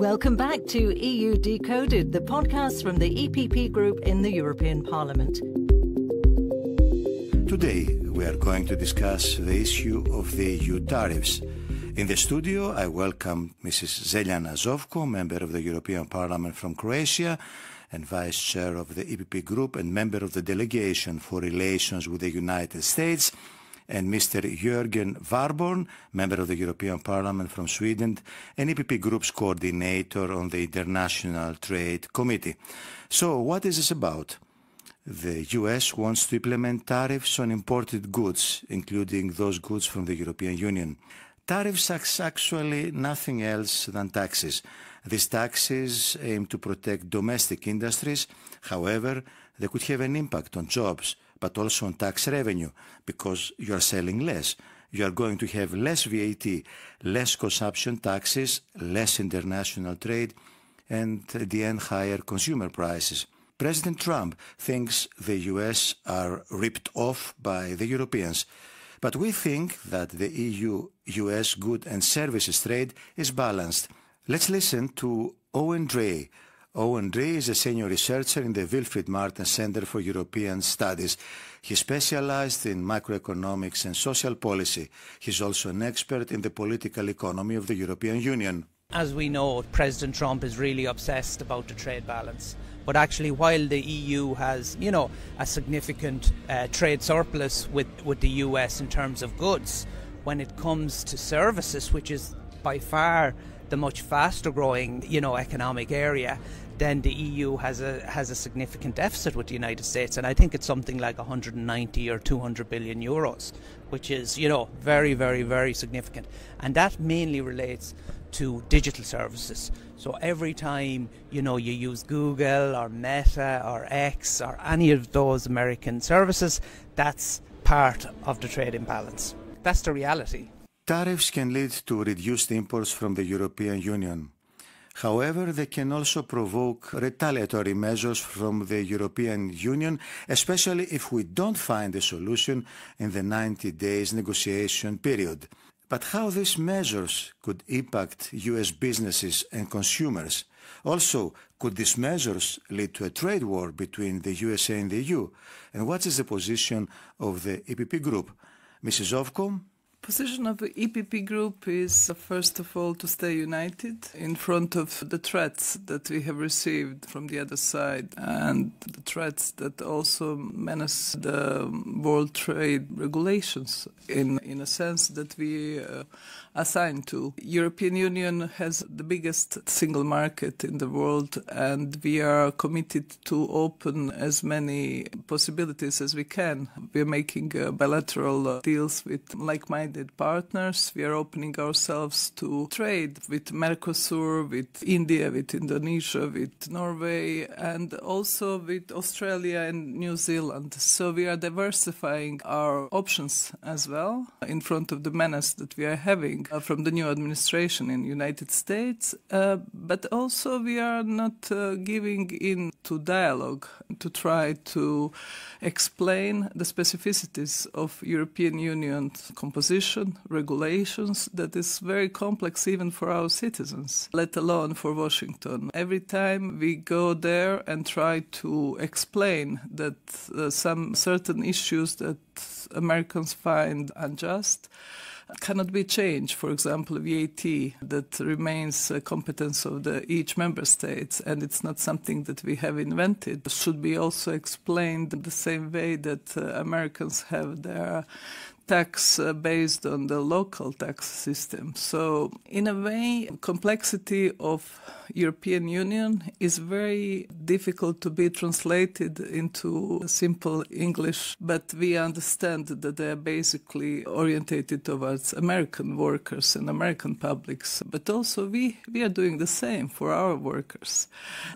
Welcome back to EU Decoded, the podcast from the EPP group in the European Parliament. Today, we are going to discuss the issue of the EU tariffs. In the studio, I welcome Mrs. Željana Zovko, member of the European Parliament from Croatia and Vice Chair of the EPP Group and member of the Delegation for Relations with the United States, and Mr. Jörgen Warborn, member of the European Parliament from Sweden and EPP Group's coordinator on the International Trade Committee. So, what is this about? The US wants to implement tariffs on imported goods, including those goods from the European Union. Tariffs are actually nothing else than taxes. These taxes aim to protect domestic industries. However, they could have an impact on jobs, but also on tax revenue, because you are selling less. You are going to have less VAT, less consumption taxes, less international trade, and at the end, higher consumer prices. President Trump thinks the US are ripped off by the Europeans. But we think that the EU-US good and services trade is balanced. Let's listen to Owen Dray. Owen Dray is a senior researcher in the Wilfried Martens Center for European Studies. He specialized in macroeconomics and social policy. He's also an expert in the political economy of the European Union. As we know, President Trump is really obsessed about the trade balance. But actually, while the EU has, a significant trade surplus with the US in terms of goods, when it comes to services, which is by far the much faster growing, economic area, then the EU has a significant deficit with the United States, and I think it's something like 190 or 200 billion euros, which is, very, very, very significant. And that mainly relates to digital services. So every time, you use Google or Meta or X or any of those American services, that's part of the trade imbalance. That's the reality. Tariffs can lead to reduced imports from the European Union. However, they can also provoke retaliatory measures from the European Union, especially if we don't find a solution in the 90 days negotiation period. But how these measures could impact US businesses and consumers? Also, could these measures lead to a trade war between the USA and the EU? And what is the position of the EPP Group? Mrs. Zovko? Position of the EPP Group is, first of all, to stay united in front of the threats that we have received from the other side and the threats that also menace the world trade regulations in a sense that we assigned to. European Union has the biggest single market in the world, and we are committed to open as many possibilities as we can. We are making bilateral deals with like-minded partners. We are opening ourselves to trade with Mercosur, with India, with Indonesia, with Norway, and also with Australia and New Zealand. So we are diversifying our options as well in front of the menace that we are having from the new administration in the United States. But also we are not giving in to dialogue to try to explain the specificities of European Union composition, regulations, that is very complex even for our citizens, let alone for Washington. Every time we go there and try to explain that some certain issues that Americans find unjust cannot be changed. For example, VAT, that remains a competence of each member state, and it's not something that we have invented, should be also explained the same way that Americans have their tax based on the local tax system. So, in a way, complexity of European Union is very difficult to be translated into simple English, but we understand that they are basically orientated towards American workers and American publics. But also we are doing the same for our workers.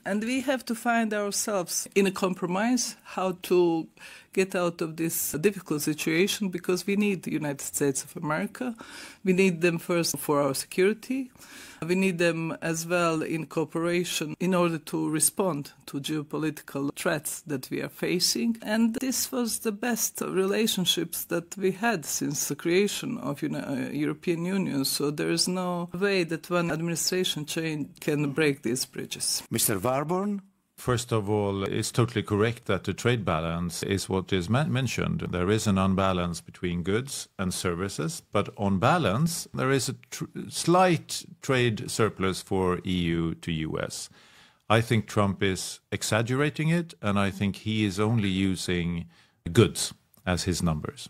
And we have to find ourselves in a compromise, how to get out of this difficult situation, because we need the United States of America. We need them first for our security. We need them as well in cooperation in order to respond to geopolitical threats that we are facing. And this was the best relationships that we had since the creation of European Union. So there is no way that one administration change can break these bridges. Mr. Warborn? First of all, it's totally correct that the trade balance is what is mentioned. There is an unbalance between goods and services, but on balance, there is a slight trade surplus for EU to US. I think Trump is exaggerating it, and I think he is only using goods as his numbers.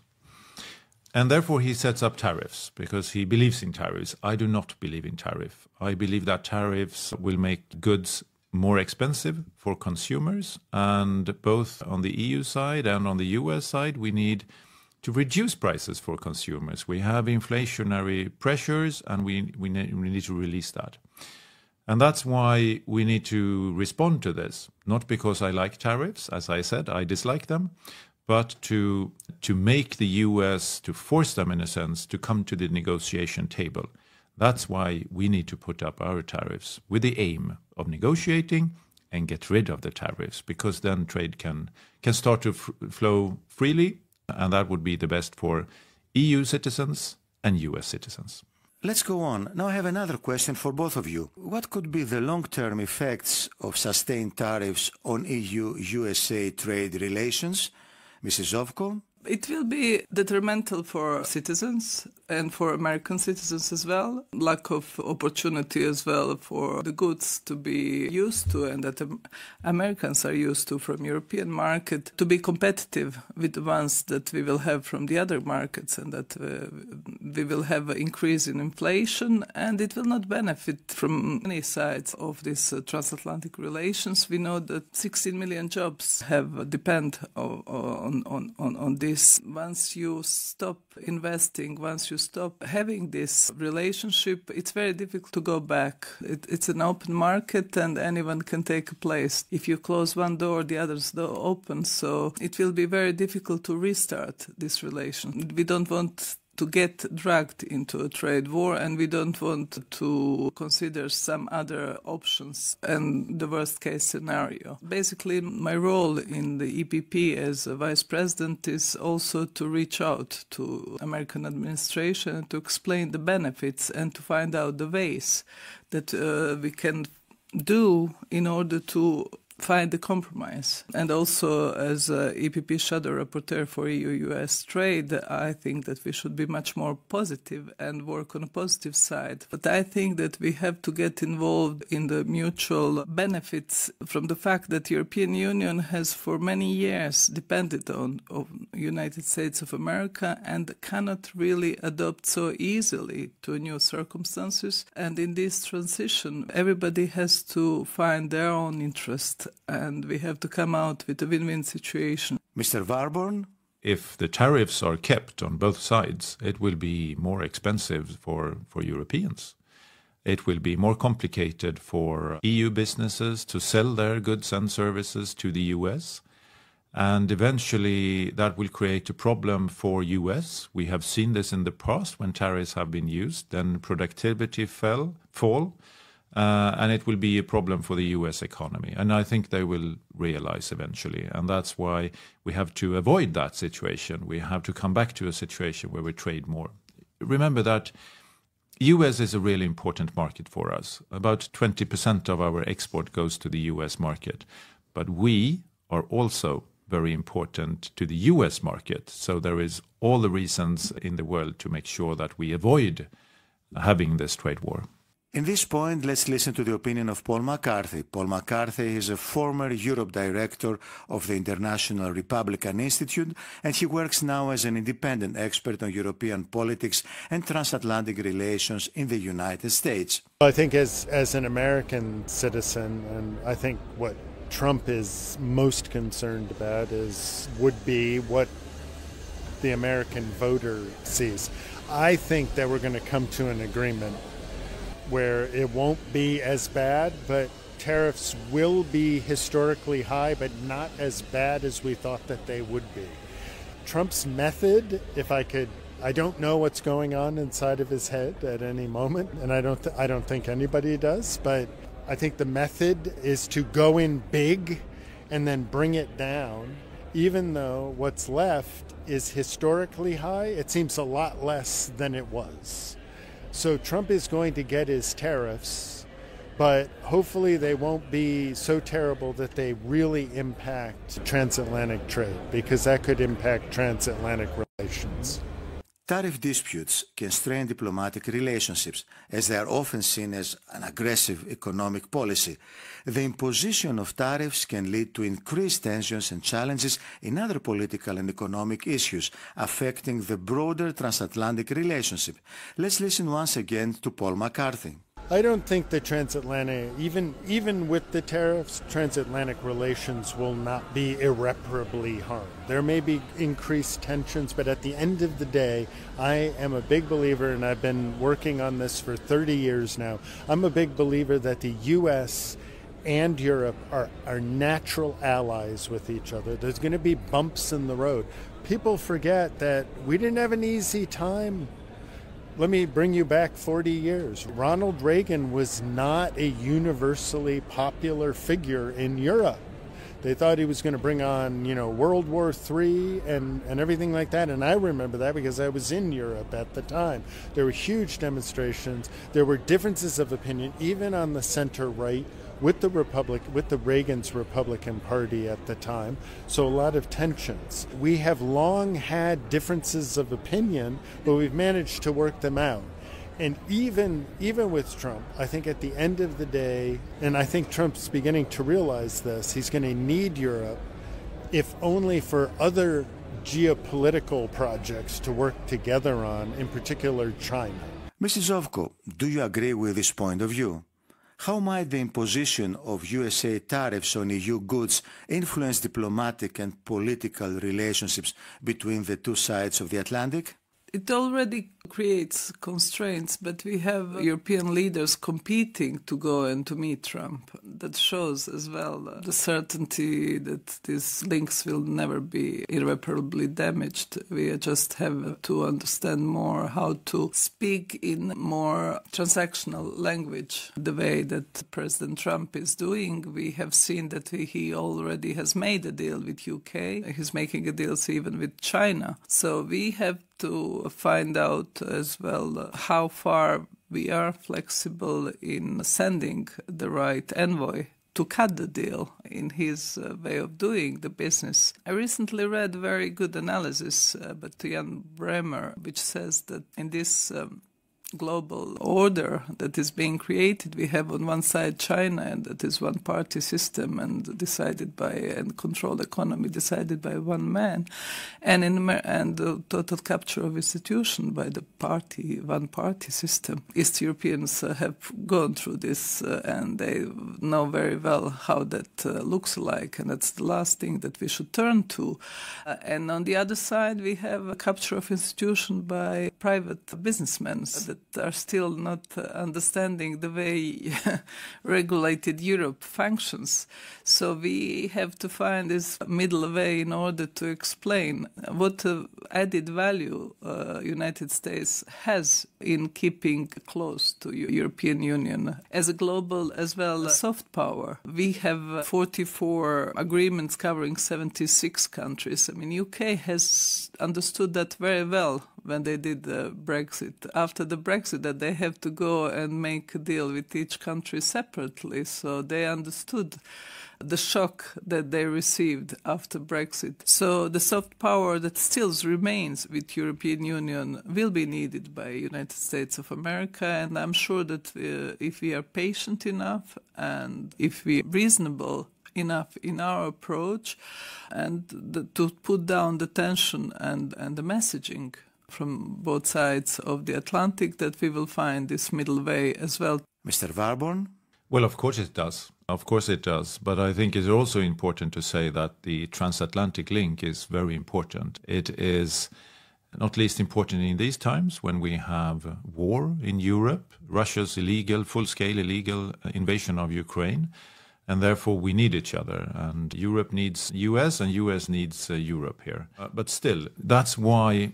And therefore he sets up tariffs, because he believes in tariffs. I do not believe in tariff. I believe that tariffs will make goods more expensive for consumers, and both on the EU side and on the US side, we need to reduce prices for consumers. We have inflationary pressures, and we need to release that. And that's why we need to respond to this, not because I like tariffs, as I said, I dislike them, but to make the US, to force them in a sense, to come to the negotiation table. That's why we need to put up our tariffs with the aim of negotiating and get rid of the tariffs, because then trade can start to flow freely, and that would be the best for EU citizens and US citizens. Let's go on. Now I have another question for both of you. What could be the long-term effects of sustained tariffs on EU-USA trade relations? Mrs. Zovko? It will be detrimental for citizens and for American citizens as well. Lack of opportunity as well for the goods to be used to and that Americans are used to from European market to be competitive with the ones that we will have from the other markets, and that we will have an increase in inflation, and it will not benefit from any sides of this transatlantic relations. We know that 16 million jobs have depend on this. Once you stop investing, once you stop having this relationship, it's very difficult to go back. It's an open market, and anyone can take a place. If you close one door, the other's door opens. So it will be very difficult to restart this relation. We don't want to get dragged into a trade war, and we don't want to consider some other options and the worst case scenario. Basically, my role in the EPP as a vice president is also to reach out to American administration and to explain the benefits and to find out the ways that we can do in order to find a compromise. And also, as EPP shadow rapporteur for EU-US trade, I think that we should be much more positive and work on a positive side. But I think that we have to get involved in the mutual benefits from the fact that the European Union has for many years depended on United States of America and cannot really adapt so easily to new circumstances. And in this transition, everybody has to find their own interest, and we have to come out with a win-win situation. Mr. Warborn? If the tariffs are kept on both sides, it will be more expensive for Europeans. It will be more complicated for EU businesses to sell their goods and services to the US. And eventually that will create a problem for US. We have seen this in the past when tariffs have been used, then productivity fall. And it will be a problem for the US economy. And I think they will realize eventually. And that's why we have to avoid that situation. We have to come back to a situation where we trade more. Remember that US is a really important market for us. About 20% of our export goes to the US market. But we are also very important to the US market. So there is all the reasons in the world to make sure that we avoid having this trade war. In this point, let's listen to the opinion of Paul McCarthy. Paul McCarthy is a former Europe director of the International Republican Institute, and he works now as an independent expert on European politics and transatlantic relations in the United States. I think as an American citizen, and I think what Trump is most concerned about would be what the American voter sees. I think that we're going to come to an agreement where it won't be as bad, but tariffs will be historically high, but not as bad as we thought that they would be. Trump's method, I don't know what's going on inside of his head at any moment, and I don't think anybody does, but I think the method is to go in big and then bring it down. Even though what's left is historically high, it seems a lot less than it was. So Trump is going to get his tariffs, but hopefully they won't be so terrible that they really impact transatlantic trade, because that could impact transatlantic relations. Tariff disputes can strain diplomatic relationships, as they are often seen as an aggressive economic policy. The imposition of tariffs can lead to increased tensions and challenges in other political and economic issues affecting the broader transatlantic relationship. Let's listen once again to Paul McCarthy. I don't think the transatlantic, even with the tariffs, transatlantic relations will not be irreparably harmed. There may be increased tensions, but at the end of the day, I am a big believer, and I've been working on this for 30 years now, I'm a big believer that the U.S. and Europe are natural allies with each other. There's going to be bumps in the road. People forget that we didn't have an easy time. Let me bring you back 40 years. Ronald Reagan was not a universally popular figure in Europe. They thought he was going to bring on, World War III and everything like that. And I remember that because I was in Europe at the time. There were huge demonstrations. There were differences of opinion, even on the center right, with the Reagan's Republican Party at the time. So a lot of tensions. We have long had differences of opinion, but we've managed to work them out. And even with Trump, I think at the end of the day, and I think Trump's beginning to realize this, he's going to need Europe, if only for other geopolitical projects to work together on, in particular China. Mrs. Zovko, do you agree with this point of view? How might the imposition of USA tariffs on EU goods influence diplomatic and political relationships between the two sides of the Atlantic? It already creates constraints, but we have European leaders competing to go and to meet Trump. That shows as well the certainty that these links will never be irreparably damaged. We just have to understand more how to speak in more transactional language, the way that President Trump is doing. We have seen that he already has made a deal with UK. He's making a deal even with China. So we have to find out as well how far we are flexible in sending the right envoy to cut the deal in his way of doing the business. I recently read a very good analysis by Jan Bremer, which says that in this global order that is being created, we have on one side China, and that is one party system and decided by, and controlled economy decided by one man, and and the total capture of institution by the one party system. East Europeans have gone through this and they know very well how that looks like, and that's the last thing that we should turn to. And on the other side, we have a capture of institution by private businessmen that are still not understanding the way regulated Europe functions. So we have to find this middle way in order to explain what added value United States has in keeping close to European Union as a global as well as soft power. We have 44 agreements covering 76 countries. I mean, UK has understood that very well when they did the Brexit. After the Brexit, that they have to go and make a deal with each country separately. So they understood the shock that they received after Brexit. So the soft power that still remains with European Union will be needed by United States of America. And I'm sure that if we are patient enough and if we are reasonable enough in our approach and to put down the tension and the messaging from both sides of the Atlantic, that we will find this middle way as well. Mr. Warborn? Well, of course it does. Of course it does. But I think it's also important to say that the transatlantic link is very important. It is not least important in these times when we have war in Europe, Russia's full-scale illegal invasion of Ukraine, and therefore we need each other. And Europe needs US and US needs Europe here. But still, that's why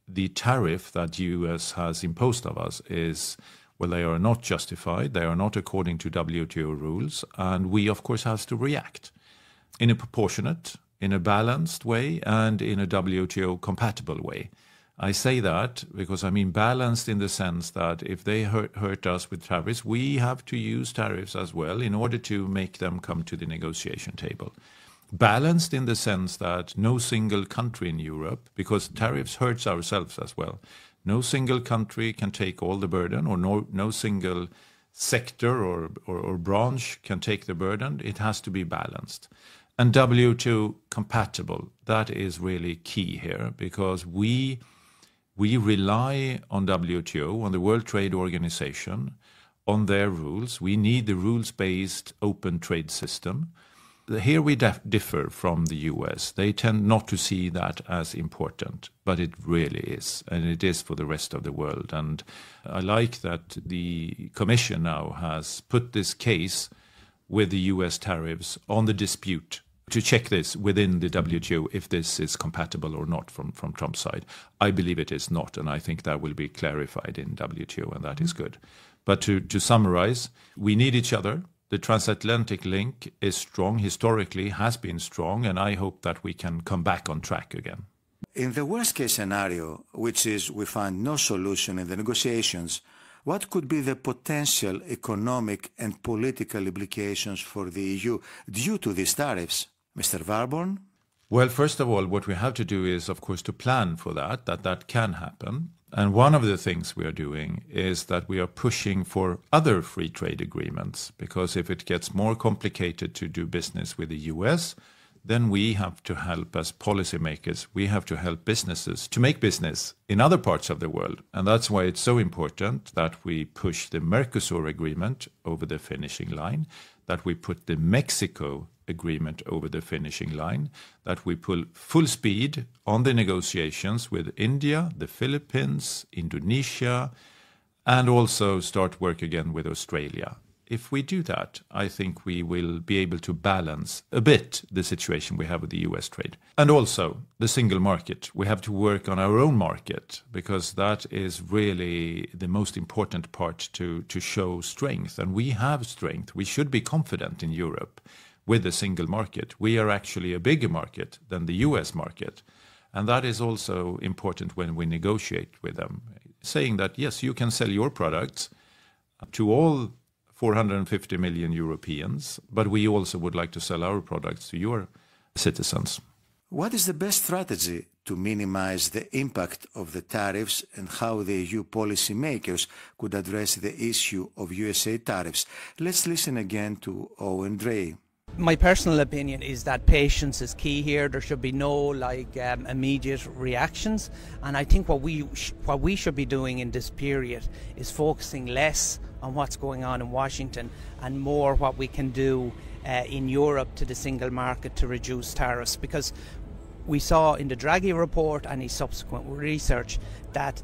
the tariff that US has imposed of us is, well, they are not justified, they are not according to WTO rules, and we, of course, have to react in a proportionate, in a balanced way, and in a WTO-compatible way. I say that because I mean balanced in the sense that if they hurt us with tariffs, we have to use tariffs as well in order to make them come to the negotiation table. Balanced in the sense that no single country in Europe, because tariffs hurts ourselves as well, no single country can take all the burden, or no single sector or branch can take the burden. It has to be balanced. And WTO compatible, that is really key here, because we rely on WTO, on the World Trade Organization, on their rules. We need the rules-based open trade system. Here we differ from the US. They tend not to see that as important, but it really is, and it is for the rest of the world. And I like that the Commission now has put this case with the US tariffs on the dispute to check this within the WTO if this is compatible or not from Trump's side. I believe it is not, and I think that will be clarified in WTO, and that is good. But to summarize, we need each other. The transatlantic link is strong, historically has been strong, and I hope that we can come back on track again. In the worst-case scenario, which is we find no solution in the negotiations, what could be the potential economic and political implications for the EU due to these tariffs? Mr. Warborn? Well, first of all, what we have to do is, of course, to plan for that can happen. And one of the things we are doing is that we are pushing for other free trade agreements, because if it gets more complicated to do business with the US, then we have to help as policymakers, we have to help businesses to make business in other parts of the world. And that's why it's so important that we push the Mercosur agreement over the finishing line, that we put the Mexico agreement over the finishing line, that we pull full speed on the negotiations with India, the Philippines, Indonesia, and also start work again with Australia. If we do that, I think we will be able to balance a bit the situation we have with the US trade. And also the single market. We have to work on our own market, because that is really the most important part to show strength. And we have strength. We should be confident in Europe with the single market. We are actually a bigger market than the US market. And that is also important when we negotiate with them, saying that, yes, you can sell your products to all 450 million Europeans, but we also would like to sell our products to your citizens. What is the best strategy to minimize the impact of the tariffs, and how the EU policymakers could address the issue of USA tariffs? Let's listen again to Owen Dray. My personal opinion is that patience is key here. There should be no immediate reactions, and I think what we should be doing in this period is focusing less on what's going on in Washington and more what we can do in Europe to the single market to reduce tariffs, because we saw in the Draghi report and his subsequent research that,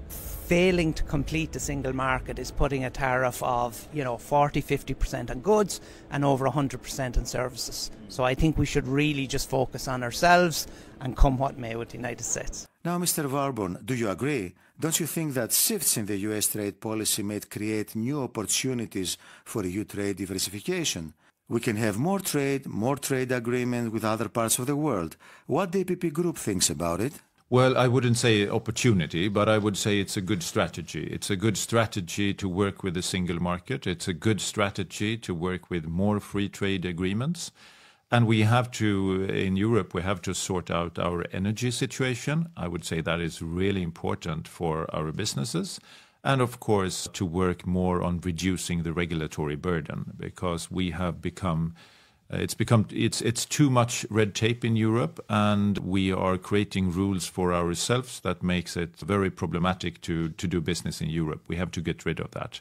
failing to complete the single market is putting a tariff of, 40-50% on goods and over 100% on services. So I think we should really just focus on ourselves and come what may with the United States. Now, Mr. Warborn, do you agree? Don't you think that shifts in the US trade policy may create new opportunities for EU trade diversification? We can have more trade agreements with other parts of the world. What the EPP group thinks about it? Well, I wouldn't say opportunity, but I would say it's a good strategy. It's a good strategy to work with the single market. It's a good strategy to work with more free trade agreements. And we have to, in Europe, we have to sort out our energy situation. I would say that is really important for our businesses. And of course, to work more on reducing the regulatory burden, because we have it's too much red tape in Europe, and we are creating rules for ourselves that makes it very problematic to do business in Europe. We have to get rid of that.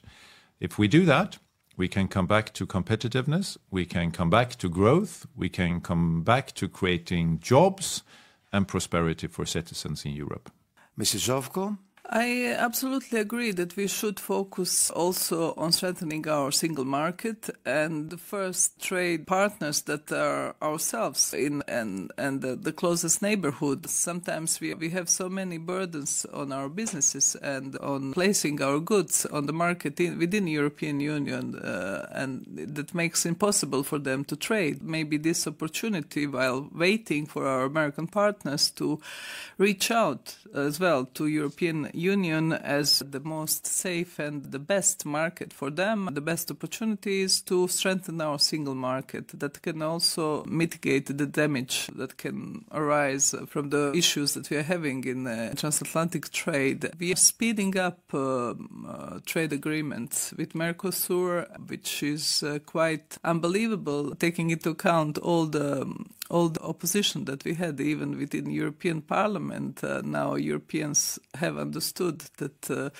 If we do that, we can come back to competitiveness, we can come back to growth, we can come back to creating jobs and prosperity for citizens in Europe. Mrs. Zovko? I absolutely agree that we should focus also on strengthening our single market, and the first trade partners that are ourselves in and the closest neighborhood. Sometimes we have so many burdens on our businesses and on placing our goods on the market within the European Union, and that makes it impossible for them to trade. Maybe this opportunity, while waiting for our American partners to reach out as well to European Union as the most safe and the best market for them, the best opportunities to strengthen our single market that can also mitigate the damage that can arise from the issues that we are having in transatlantic trade. We are speeding up trade agreements with Mercosur, which is quite unbelievable, taking into account all the opposition that we had even within the European Parliament. Now Europeans have understood that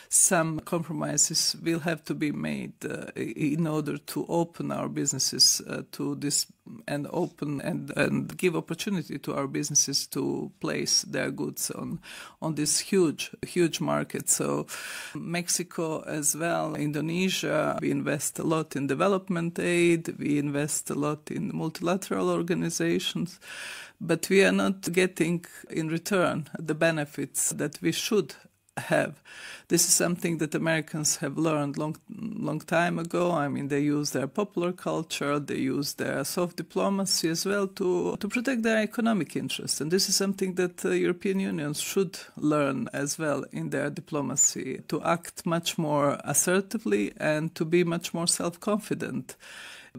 some compromises will have to be made in order to open our businesses to this and open and give opportunity to our businesses to place their goods on this huge market. So Mexico as well, Indonesia, we invest a lot in development aid, we invest a lot in multilateral organizations, but we are not getting in return the benefits that we should have. This is something that Americans have learned long time ago. I mean, they use their popular culture, they use their soft diplomacy as well to protect their economic interests. And this is something that European unions should learn as well in their diplomacy, to act much more assertively and to be much more self-confident,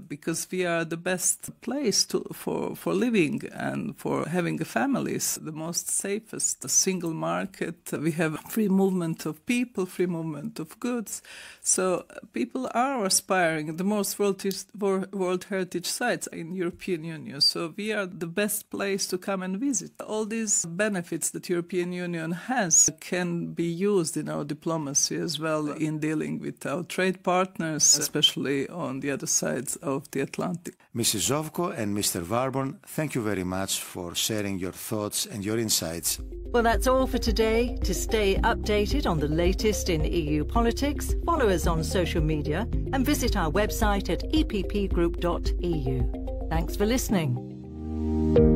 because we are the best place for living and for having families, the most safest single market. We have free movement of people, free movement of goods. So people are aspiring the most World Heritage sites in European Union. So we are the best place to come and visit. All these benefits that European Union has can be used in our diplomacy as well in dealing with our trade partners, especially on the other sides of the Atlantic. Mrs. Zovko and Mr. Warborn, thank you very much for sharing your thoughts and your insights. Well, that's all for today. To stay updated on the latest in EU politics, follow us on social media and visit our website at eppgroup.eu. Thanks for listening.